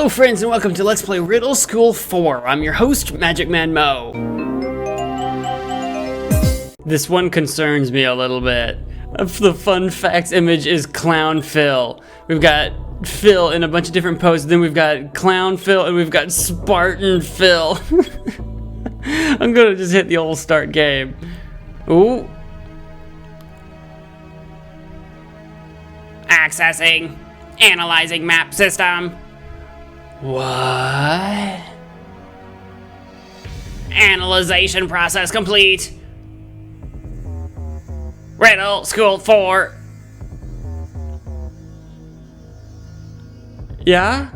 Hello friends and welcome to Let's Play Riddle School 4. I'm your host, MagicManMo. This one concerns me a little bit. The fun facts image is Clown Phil. We've got Phil in a bunch of different poses, then we've got Clown Phil and we've got Spartan Phil. I'm gonna just hit the old start game. Ooh. Accessing. Analyzing map system. What? Analyzation process complete. Riddle School 4. Yeah?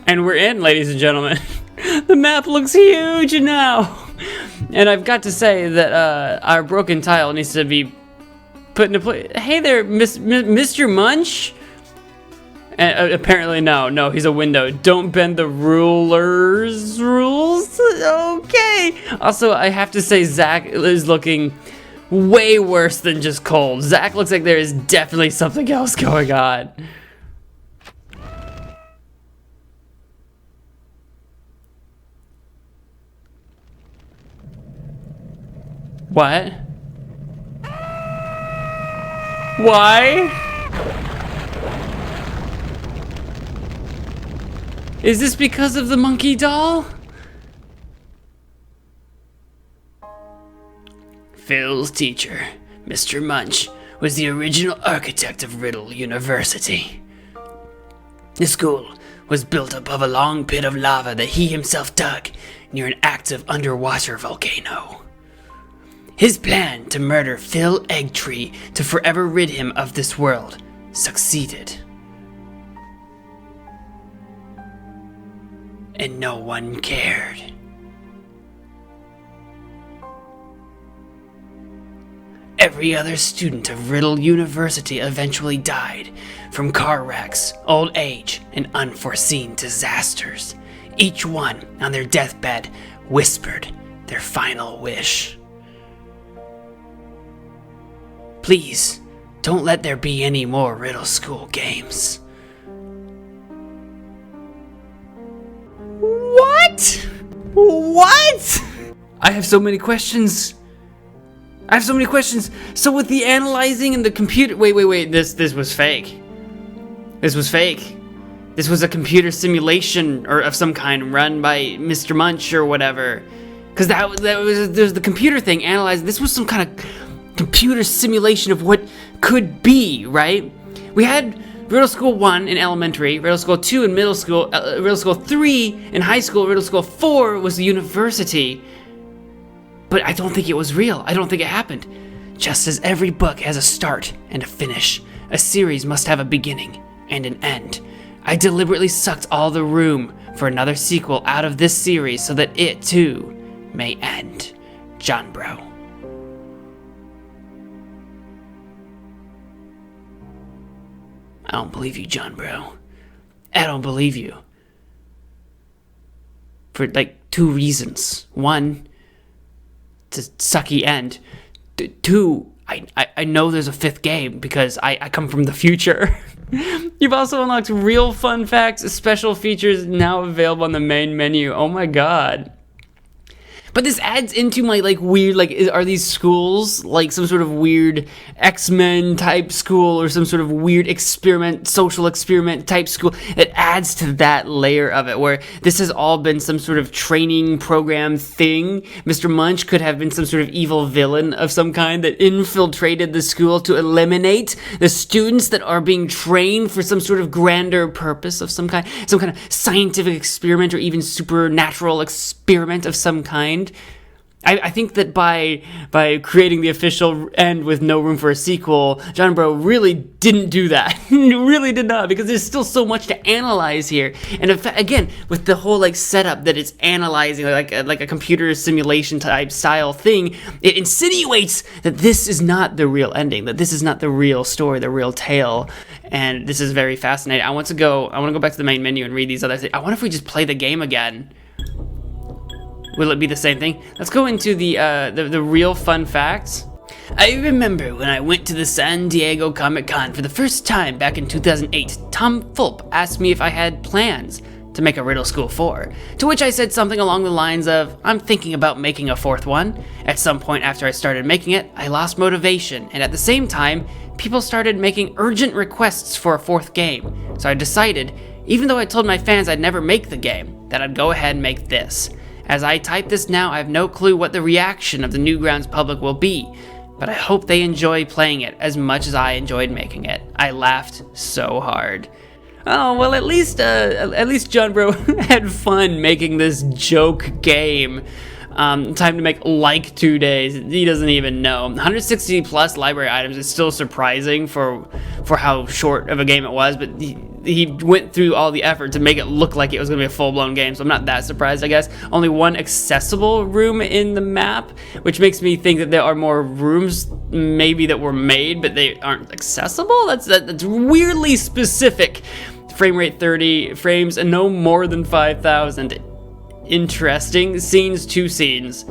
And we're in, ladies and gentlemen. The map looks huge now. And I've got to say that our broken tile needs to be put into place. Hey there, Mr. Munch? Apparently no, he's a window. Don't bend the rules. Okay. Also, I have to say Zach is looking way worse than just cold. Zach looks like there is definitely something else going on. What? Why? Is this because of the monkey doll? Phil's teacher, Mr. Munch, was the original architect of Riddle University. The school was built above a long pit of lava that he himself dug near an active underwater volcano. His plan to murder Phil Eggtree to forever rid him of this world succeeded. And no one cared. Every other student of Riddle University eventually died from car wrecks, old age, and unforeseen disasters. Each one on their deathbed whispered their final wish. Please, don't let there be any more Riddle School games. What? What? I have so many questions. So with the analyzing and the computer... Wait. This was fake. This was fake. This was a computer simulation or of some kind run by Mr. Munch or whatever. Because there's the computer thing analyzing. This was some kind of computer simulation of what could be, right? We had Riddle School 1 in elementary, Riddle School 2 in middle school, Riddle School 3 in high school, Riddle School 4 was the university. But I don't think it was real. I don't think it happened. Just as every book has a start and a finish, a series must have a beginning and an end. I deliberately sucked all the room for another sequel out of this series so that it, too, may end. John Bro. I don't believe you, John Bro. I don't believe you. For, like, two reasons. One, it's a sucky end. Two, I know there's a fifth game because I come from the future. You've also unlocked real fun facts, special features now available on the main menu. Oh my god. But this adds into my, like, weird, like, are these schools, like, some sort of weird X-Men type school or some sort of weird experiment, social experiment type school? It adds to that layer of it, where this has all been some sort of training program thing. Mr. Munch could have been some sort of evil villain of some kind that infiltrated the school to eliminate the students that are being trained for some sort of grander purpose of some kind of scientific experiment or even supernatural experiment of some kind. I think that by creating the official end with no room for a sequel, John Bro really didn't do that. He really did not, because there's still so much to analyze here. And again, with the whole like setup that it's analyzing like a computer simulation type style thing, it insinuates that this is not the real ending, that this is not the real story, the real tale. And this is very fascinating. I want to go back to the main menu and read these other things. I wonder if we just play the game again. Will it be the same thing? Let's go into the real fun facts. I remember when I went to the San Diego Comic-Con for the first time back in 2008, Tom Fulp asked me if I had plans to make a Riddle School 4, to which I said something along the lines of, I'm thinking about making a fourth one. At some point after I started making it, I lost motivation, and at the same time, people started making urgent requests for a fourth game, so I decided, even though I told my fans I'd never make the game, that I'd go ahead and make this. As I type this now, I have no clue what the reaction of the Newgrounds public will be, but I hope they enjoy playing it as much as I enjoyed making it. I laughed so hard. Oh, well, at least John Bro had fun making this joke game. Time to make like 2 days. He doesn't even know. 160 plus library items is still surprising for how short of a game it was, but he went through all the effort to make it look like it was going to be a full-blown game, so I'm not that surprised, I guess. Only one accessible room in the map, which makes me think that there are more rooms maybe that were made, but they aren't accessible? That's weirdly specific. Frame rate 30 frames and no more than 5,000. Interesting. Scenes, 2 scenes.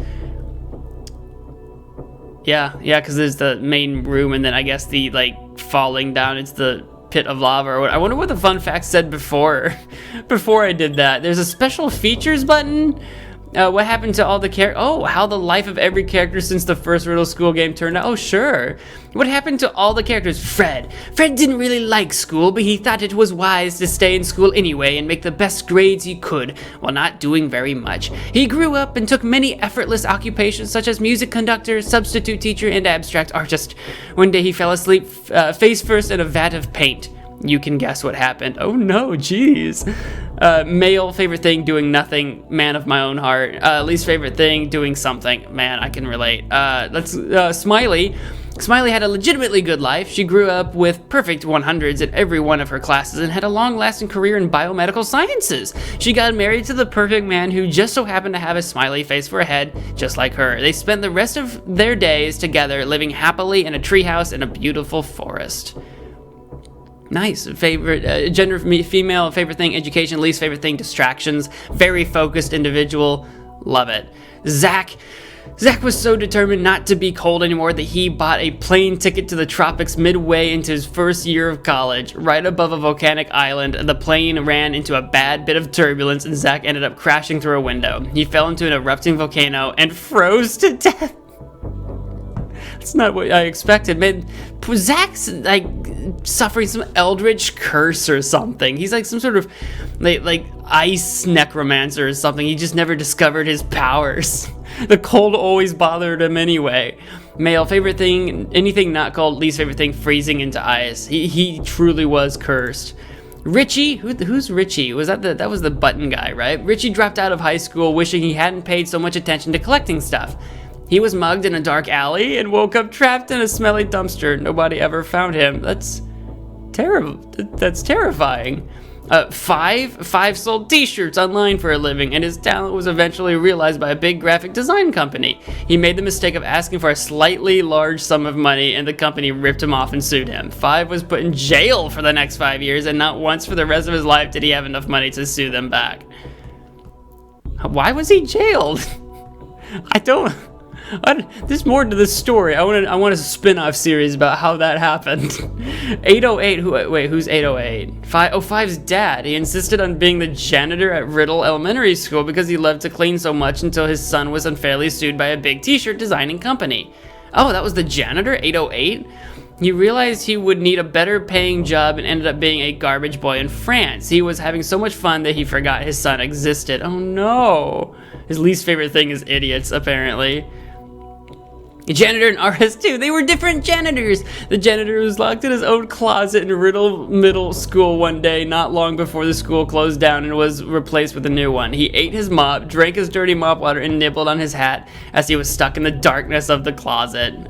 Yeah, because there's the main room and then I guess the, like, falling down into the pit of lava or what. I wonder what the fun fact said before I did that. There's a special features button. What happened to all the how the life of every character since the first Riddle School game turned out. Oh, sure. What happened to all the characters? Fred didn't really like school, but he thought it was wise to stay in school anyway and make the best grades he could while not doing very much. He grew up and took many effortless occupations such as music conductor, substitute teacher, and abstract artist. One day he fell asleep face first in a vat of paint. You can guess what happened. Oh no, jeez. Male, favorite thing, doing nothing. Man of my own heart. Least favorite thing, doing something. Man, I can relate. Smiley. Smiley had a legitimately good life. She grew up with perfect 100s in every one of her classes and had a long-lasting career in biomedical sciences. She got married to the perfect man who just so happened to have a smiley face for a head, just like her. They spent the rest of their days together, living happily in a treehouse in a beautiful forest. Nice. Favorite gender, female. Favorite thing, education. Least favorite thing, distractions. Very focused individual. Love it. Zach was so determined not to be cold anymore that he bought a plane ticket to the tropics midway into his first year of college. Right above a volcanic island, the plane ran into a bad bit of turbulence and Zach ended up crashing through a window. He fell into an erupting volcano and froze to death. That's not what I expected, man. Zach's like suffering some eldritch curse or something. He's like some sort of like ice necromancer or something. He just never discovered his powers. The cold always bothered him anyway. Male, favorite thing, anything not cold. Least favorite thing, freezing into ice. He truly was cursed. Richie, who's Richie? That was the button guy, right? Richie dropped out of high school wishing he hadn't paid so much attention to collecting stuff. He was mugged in a dark alley and woke up trapped in a smelly dumpster. Nobody ever found him. That's terrible. That's terrifying. Five sold t-shirts online for a living, and his talent was eventually realized by a big graphic design company. He made the mistake of asking for a slightly large sum of money, and the company ripped him off and sued him. Five was put in jail for the next 5 years, and not once for the rest of his life did he have enough money to sue them back. Why was he jailed? There's more to this story. I want a spin-off series about how that happened. 808, who's 808? Five's dad. He insisted on being the janitor at Riddle Elementary School because he loved to clean so much until his son was unfairly sued by a big t-shirt designing company. Oh, that was the janitor, 808? He realized he would need a better paying job and ended up being a garbage boy in France. He was having so much fun that he forgot his son existed. Oh no. His least favorite thing is idiots, apparently. A janitor and artist too. They were different janitors. The janitor was locked in his own closet in Riddle Middle School one day, not long before the school closed down and was replaced with a new one. He ate his mop, drank his dirty mop water, and nibbled on his hat as he was stuck in the darkness of the closet.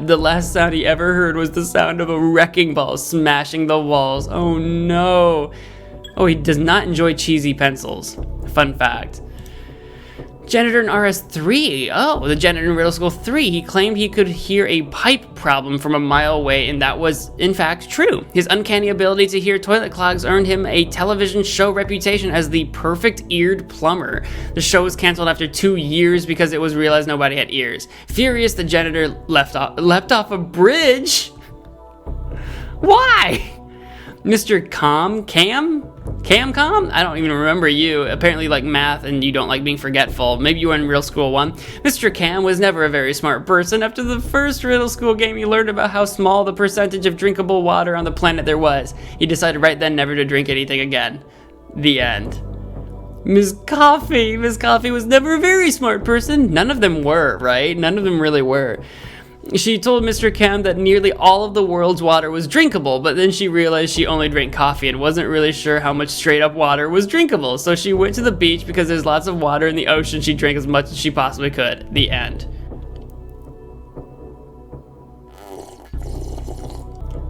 The last sound he ever heard was the sound of a wrecking ball smashing the walls. Oh no. Oh, he does not enjoy cheesy pencils. Fun fact. Janitor in RS3. Oh, the janitor in Riddle School 3. He claimed he could hear a pipe problem from a mile away, and that was, in fact, true. His uncanny ability to hear toilet clogs earned him a television show reputation as the perfect-eared plumber. The show was canceled after 2 years because it was realized nobody had ears. Furious, the janitor leapt off a bridge. Why? Mr. Cam? I don't even remember you. Apparently like math and you don't like being forgetful. Maybe you were in Riddle School 1. Mr. Cam was never a very smart person. After the first Riddle School game, he learned about how small the percentage of drinkable water on the planet there was. He decided right then never to drink anything again. The end. Miss Coffee was never a very smart person. None of them were, right? None of them really were. She told Mr. Cam that nearly all of the world's water was drinkable, but then she realized she only drank coffee and wasn't really sure how much straight up water was drinkable. So she went to the beach because there's lots of water in the ocean. She drank as much as she possibly could. The end.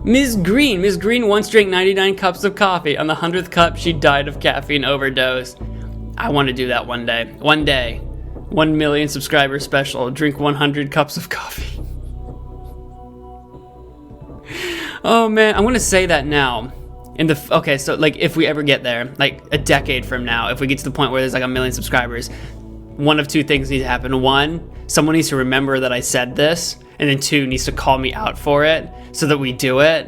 Ms. Green once drank 99 cups of coffee. On the 100th cup, she died of caffeine overdose. I want to do that one day. One day. 1 million subscriber special. Drink 100 cups of coffee. Oh man, I'm gonna say that now. Okay, so like if we ever get there, like a decade from now, if we get to the point where there's like 1 million subscribers, one of two things need to happen. One, someone needs to remember that I said this, and then two, needs to call me out for it so that we do it.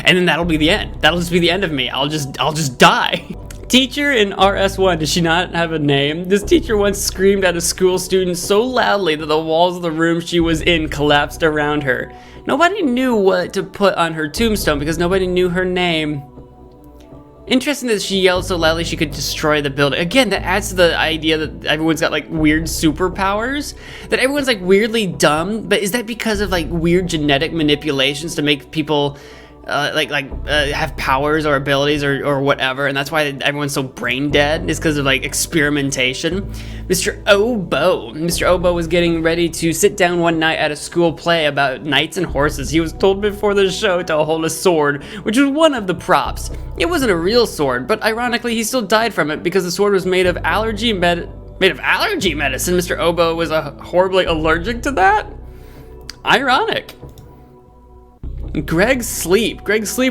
And then that'll be the end. That'll just be the end of me. I'll just die. Teacher in RS1, does she not have a name? This teacher once screamed at a school student so loudly that the walls of the room she was in collapsed around her. Nobody knew what to put on her tombstone because nobody knew her name. Interesting that she yelled so loudly she could destroy the building. Again, that adds to the idea that everyone's got like weird superpowers. That everyone's like weirdly dumb, but is that because of like weird genetic manipulations to make people have powers or abilities or whatever, and that's why everyone's so brain dead, is because of like experimentation. Mr. Oboe was getting ready to sit down one night at a school play about knights and horses. He was told before the show to hold a sword, which was one of the props. It wasn't a real sword, but ironically he still died from it because the sword was made of allergy medicine. Mr. Oboe was horribly allergic to that? Ironic. Greg Sleep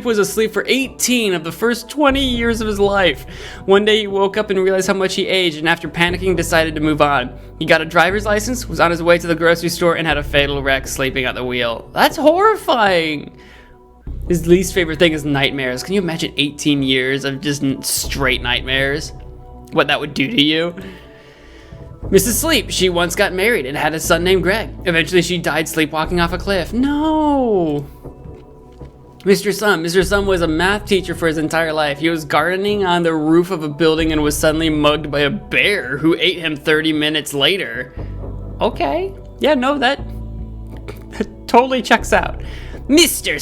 was asleep for 18 of the first 20 years of his life. One day he woke up and realized how much he aged, and after panicking decided to move on. He got a driver's license, was on his way to the grocery store, and had a fatal wreck sleeping at the wheel. That's horrifying! His least favorite thing is nightmares. Can you imagine 18 years of just straight nightmares? What that would do to you? Mrs. Sleep, she once got married and had a son named Greg. Eventually she died sleepwalking off a cliff. No! Mr. Sum was a math teacher for his entire life. He was gardening on the roof of a building and was suddenly mugged by a bear who ate him 30 minutes later. Okay. Yeah, no, that totally checks out. Mr.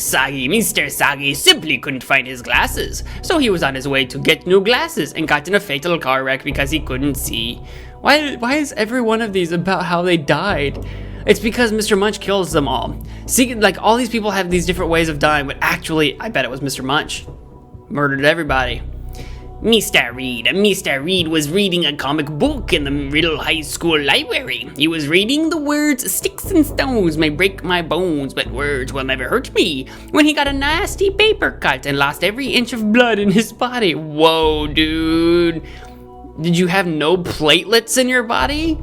Sagi simply couldn't find his glasses, so he was on his way to get new glasses and got in a fatal car wreck because he couldn't see. Why is every one of these about how they died? It's because Mr. Munch kills them all. See, like, all these people have these different ways of dying, but actually, I bet it was Mr. Munch. Murdered everybody. Mr. Reed was reading a comic book in the Riddle High School library. He was reading the words, "Sticks and stones may break my bones, but words will never hurt me," when he got a nasty paper cut and lost every inch of blood in his body. Whoa, dude. Did you have no platelets in your body?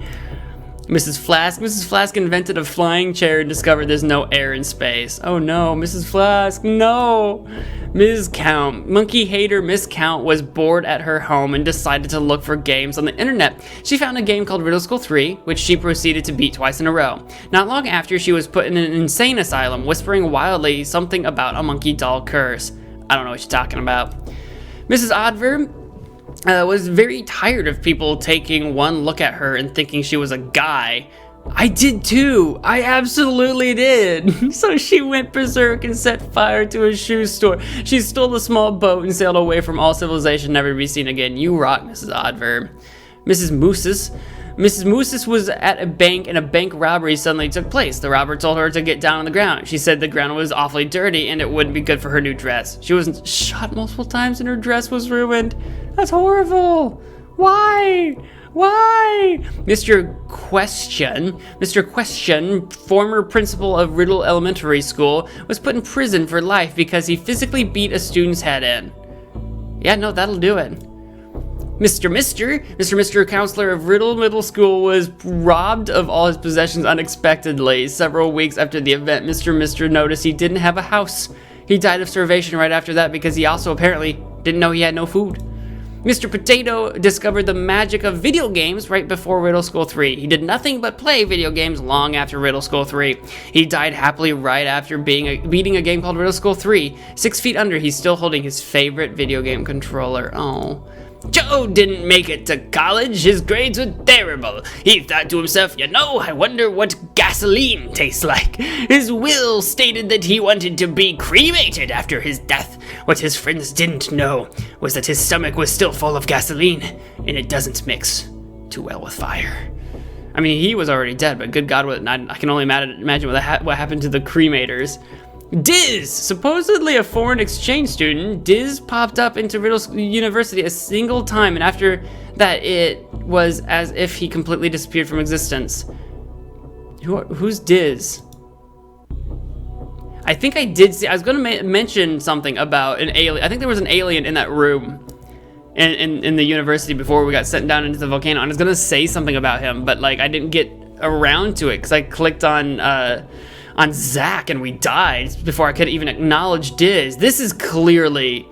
Mrs. Flask invented a flying chair and discovered there's no air in space. Oh no, Mrs. Flask, no! Ms. Count, monkey hater Miss Count, was bored at her home and decided to look for games on the internet. She found a game called Riddle School 3, which she proceeded to beat twice in a row. Not long after, she was put in an insane asylum, whispering wildly something about a monkey doll curse. I don't know what you're talking about. Mrs. Odver was very tired of people taking one look at her and thinking she was a guy. I did too. I absolutely did. So she went berserk and set fire to a shoe store. She stole a small boat and sailed away from all civilization, never to be seen again. You rock, Mrs. Oddverb. Mrs. Moosis was at a bank and a bank robbery suddenly took place. The robber told her to get down on the ground. She said the ground was awfully dirty and it wouldn't be good for her new dress. She was shot multiple times and her dress was ruined. That's horrible. Why? Why? Mr. Question, former principal of Riddle Elementary School, was put in prison for life because he physically beat a student's head in. Yeah, no, that'll do it. Mr. Counselor of Riddle Middle School was robbed of all his possessions unexpectedly. Several weeks after the event, Mr. noticed he didn't have a house. He died of starvation right after that because he also apparently didn't know he had no food. Mr. Potato discovered the magic of video games right before Riddle School 3. He did nothing but play video games long after Riddle School 3. He died happily right after beating a game called Riddle School 3. 6 feet under, he's still holding his favorite video game controller. Oh. Joe didn't make it to college. His grades were terrible. He thought to himself, I wonder what gasoline tastes like. His will stated that he wanted to be cremated after his death. What his friends didn't know was that his stomach was still full of gasoline, and it doesn't mix too well with fire. I mean, he was already dead, but good God, I can only imagine what happened to the cremators. Diz, supposedly a foreign exchange student, Diz popped up into Riddle University a single time, and after that it was as if he completely disappeared from existence. Who's Diz? I think I did see, I was going to mention something about an alien. I think there was an alien in that room in the university before we got sent down into the volcano, and I was going to say something about him, but I didn't get around to it because I clicked on Zach and we died before I could even acknowledge Diz. This is clearly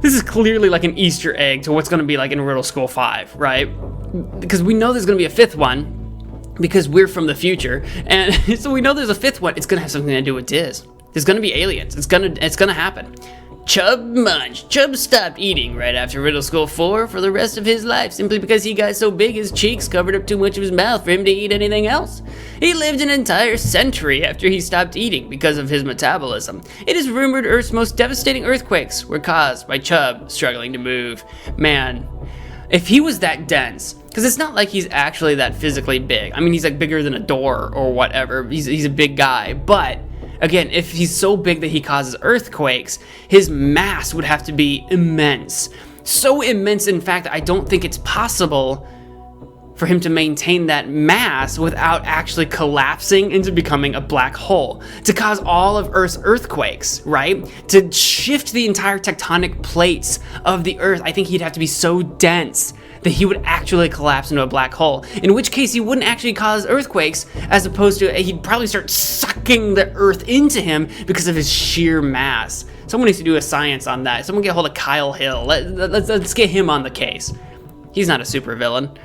like an Easter egg to what's going to be like in Riddle School 5, right? Because we know there's going to be a 5th one because we're from the future, and so we know there's a 5th one. It's going to have something to do with Diz. There's going to be aliens. It's going to happen. Chub Munch. Chub stopped eating right after Riddle School 4 for the rest of his life simply because he got so big his cheeks covered up too much of his mouth for him to eat anything else. He lived an entire century after he stopped eating because of his metabolism. It is rumored Earth's most devastating earthquakes were caused by Chub struggling to move. Man, if he was that dense, because it's not like he's actually that physically big. I mean, he's like bigger than a door or whatever. He's a big guy, but again, if he's so big that he causes earthquakes, his mass would have to be immense. So immense, in fact, I don't think it's possible for him to maintain that mass without actually collapsing into becoming a black hole. To cause all of Earth's earthquakes, right? To shift the entire tectonic plates of the Earth, I think he'd have to be so dense that he would actually collapse into a black hole, in which case he wouldn't actually cause earthquakes, as opposed to he'd probably start sucking the Earth into him because of his sheer mass. Someone needs to do a science on that. Someone get a hold of Kyle Hill. Let's get him on the case. He's not a supervillain.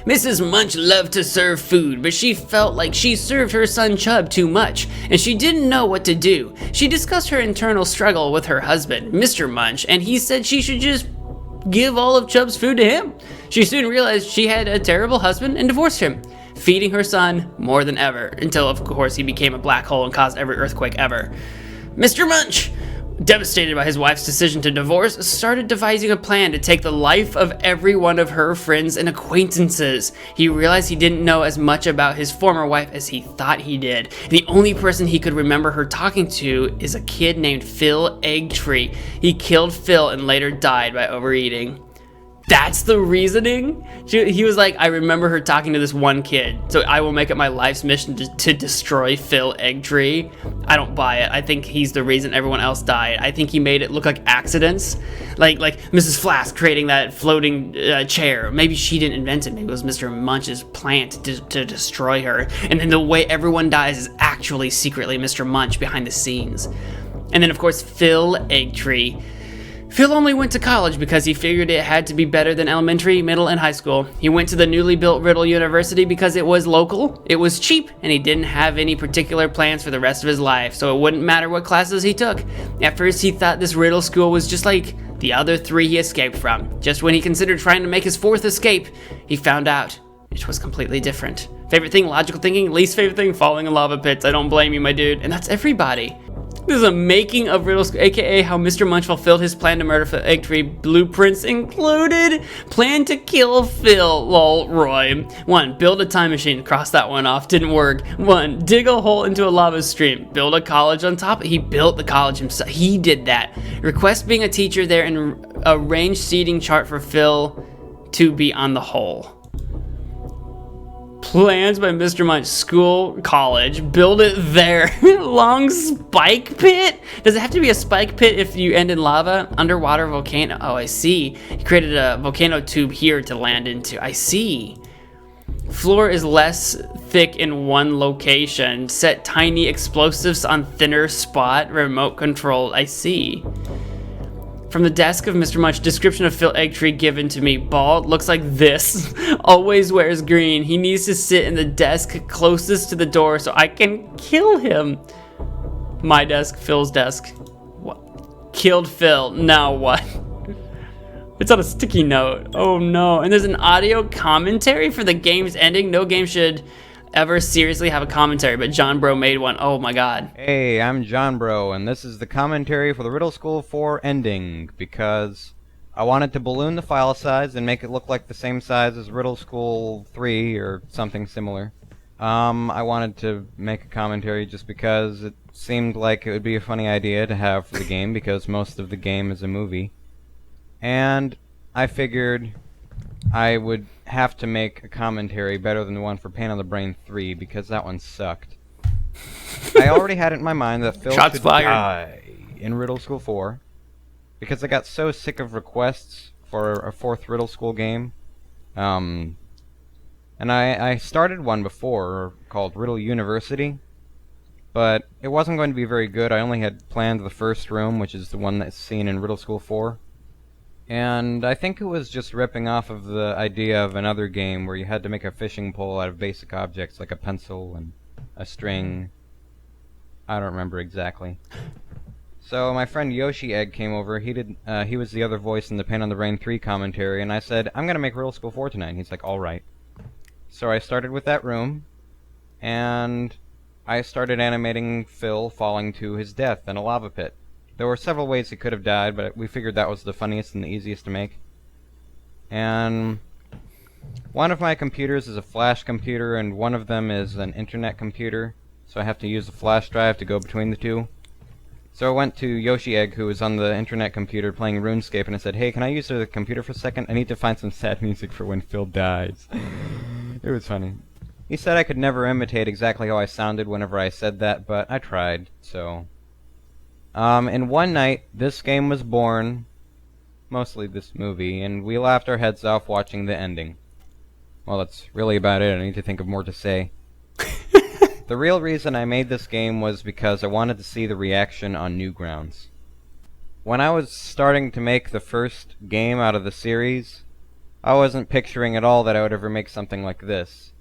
Mrs. Munch loved to serve food, but she felt like she served her son Chub too much, and she didn't know what to do. She discussed her internal struggle with her husband, Mr. Munch, and he said she should just give all of Chub's food to him. She soon realized she had a terrible husband and divorced him, feeding her son more than ever, until of course he became a black hole and caused every earthquake ever. Mr. Munch, devastated by his wife's decision to divorce, started devising a plan to take the life of every one of her friends and acquaintances. He realized he didn't know as much about his former wife as he thought he did. The only person he could remember her talking to is a kid named Phil Eggtree. He killed Phil and later died by overeating. That's the reasoning? He was like, I remember her talking to this one kid, so I will make it my life's mission to destroy Phil Eggtree. I don't buy it. I think he's the reason everyone else died. I think he made it look like accidents. Like Mrs. Flask creating that floating chair. Maybe she didn't invent it. Maybe it was Mr. Munch's plan to destroy her. And then the way everyone dies is actually secretly Mr. Munch behind the scenes. And then, of course, Phil Eggtree. Phil only went to college because he figured it had to be better than elementary, middle, and high school. He went to the newly built Riddle University because it was local, it was cheap, and he didn't have any particular plans for the rest of his life, so it wouldn't matter what classes he took. At first, he thought this Riddle School was just like the other 3 he escaped from. Just when he considered trying to make his 4th escape, he found out it was completely different. Favorite thing, logical thinking. Least favorite thing, falling in lava pits. I don't blame you, my dude. And that's everybody. This is a making of Riddle School, aka how Mr. Munch fulfilled his plan to murder Phil Eggtree. Blueprints included. Plan to kill Phil, lol, Roy. 1. Build a time machine. Cross that one off. Didn't work. 1. Dig a hole into a lava stream. Build a college on top. He built the college himself. He did that. Request being a teacher there and arrange seating chart for Phil to be on the whole. Plans by Mr. Munch, school, college, build it there. Long spike pit? Does it have to be a spike pit if you end in lava? Underwater volcano. Oh, I see. He created a volcano tube here to land into. I see. Floor is less thick in one location. Set tiny explosives on thinner spot. Remote control. I see. From the desk of Mr. Munch, description of Phil Eggtree given to me. Bald, looks like this. Always wears green. He needs to sit in the desk closest to the door so I can kill him. My desk, Phil's desk. What? Killed Phil. Now what? It's on a sticky note. Oh no. And there's an audio commentary for the game's ending. No game should ever seriously have a commentary, but John Bro made one. Oh my god. Hey, I'm John Bro, and this is the commentary for the Riddle School 4 ending, because I wanted to balloon the file size and make it look like the same size as Riddle School 3 or something similar. I wanted to make a commentary just because it seemed like it would be a funny idea to have for the game, because most of the game is a movie. And I figured I would have to make a commentary better than the one for Pain on the Brain 3, because that one sucked. I already had it in my mind that Phil should die in Riddle School 4, because I got so sick of requests for a 4th Riddle School game. And I started one before called Riddle University, but it wasn't going to be very good. I only had planned the first room, which is the one that's seen in Riddle School 4. And I think it was just ripping off of the idea of another game where you had to make a fishing pole out of basic objects like a pencil and a string. I don't remember exactly. So my friend Yoshi Egg came over. He was the other voice in the Pain on the Brain 3 commentary, and I said, I'm going to make Riddle School 4 tonight. And he's like, alright. So I started with that room, and I started animating Phil falling to his death in a lava pit. There were several ways he could have died, but we figured that was the funniest and the easiest to make. And one of my computers is a flash computer, and one of them is an internet computer, so I have to use a flash drive to go between the two. So I went to Yoshi Egg, who was on the internet computer playing RuneScape, and I said, hey, can I use the computer for a second? I need to find some sad music for when Phil dies. It was funny. He said I could never imitate exactly how I sounded whenever I said that, but I tried, so... in one night, this game was born, mostly this movie, and we laughed our heads off watching the ending. Well, that's really about it. I need to think of more to say. The real reason I made this game was because I wanted to see the reaction on Newgrounds. When I was starting to make the first game out of the series, I wasn't picturing at all that I would ever make something like this.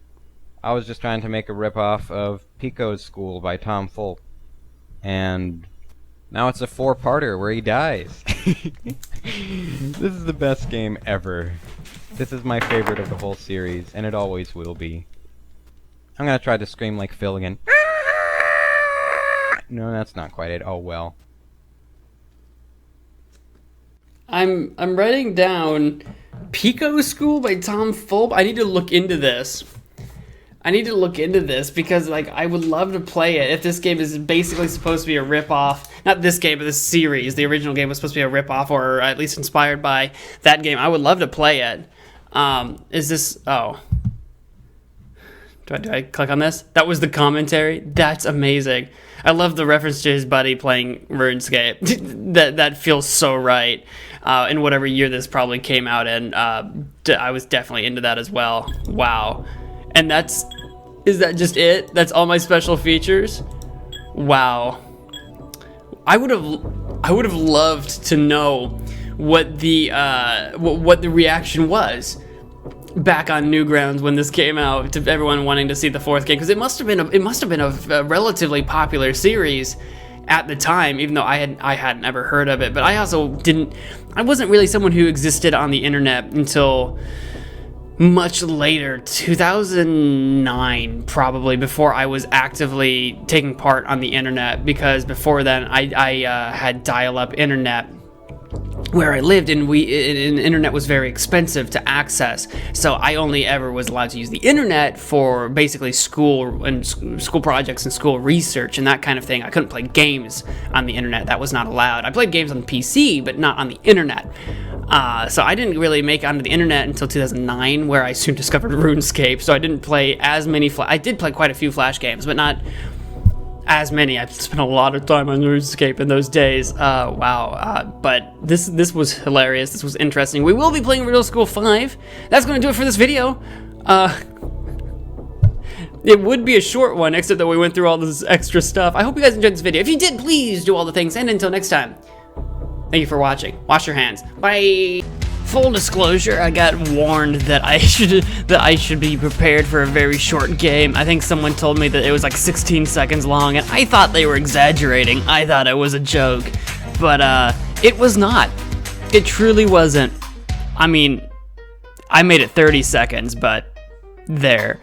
I was just trying to make a ripoff of Pico's School by Tom Fulp. And... now it's a 4-parter where he dies. This is the best game ever. This is my favorite of the whole series, and it always will be. I'm gonna try to scream like Phil again. No, that's not quite it. Oh well. I'm writing down Pico School by Tom Fulp. I need to look into this. Because, like, I would love to play it if this game is basically supposed to be a rip-off. Not this game, but this series. The original game was supposed to be a rip-off, or at least inspired by that game. I would love to play it. Is this... oh. Do I click on this? That was the commentary? That's amazing. I love the reference to his buddy playing RuneScape. that feels so right. In whatever year this probably came out in. I was definitely into that as well. Wow. And is that just it? That's all my special features? Wow. I would have loved to know what the reaction was back on Newgrounds when this came out, to everyone wanting to see the 4th game, because it must have been a relatively popular series at the time, even though I had never heard of it. But I wasn't really someone who existed on the internet until much later, 2009 probably, before I was actively taking part on the internet, because before then I had dial-up internet where I lived, and internet was very expensive to access, so I only ever was allowed to use the internet for basically school projects and school research and that kind of thing. I couldn't play games on the internet. That was not allowed. I played games on PC, but not on the internet. So I didn't really make it onto the internet until 2009, where I soon discovered RuneScape. So I didn't play as many. I did play quite a few Flash games, but not as many. I spent a lot of time on RuneScape in those days. Wow. But this was hilarious. This was interesting. We will be playing Riddle School 5. That's going to do it for this video. It would be a short one, except that we went through all this extra stuff. I hope you guys enjoyed this video. If you did, please do all the things. And until next time, thank you for watching. Wash your hands. Bye. Full disclosure, I got warned that I should be prepared for a very short game. I think someone told me that it was like 16 seconds long, and I thought they were exaggerating. I thought it was a joke, but it was not. It truly wasn't. I mean, I made it 30 seconds, but there.